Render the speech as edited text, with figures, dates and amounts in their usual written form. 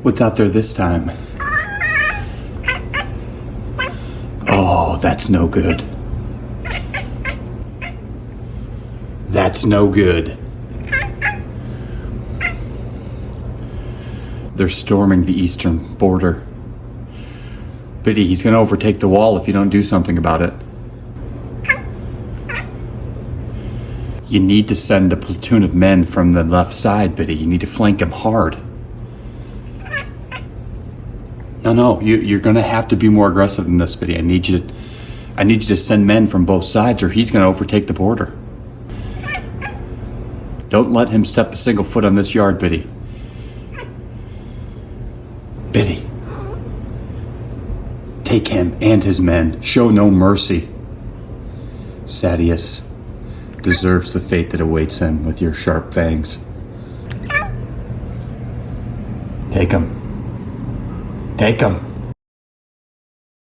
What's out there this time? Oh, that's no good. That's no good. They're storming the eastern border. Biddy, he's gonna overtake the wall if you don't do something about it. You need to send a platoon of men from the left side, Biddy. You need to flank him hard. No, you're gonna have to be more aggressive than this, Biddy. I need you to send men from both sides or he's gonna overtake the border. Don't let him step a single foot on this yard, Biddy. Biddy. Take him and his men. Show no mercy. Sadius deserves the fate that awaits him with your sharp fangs. Take him. Take him.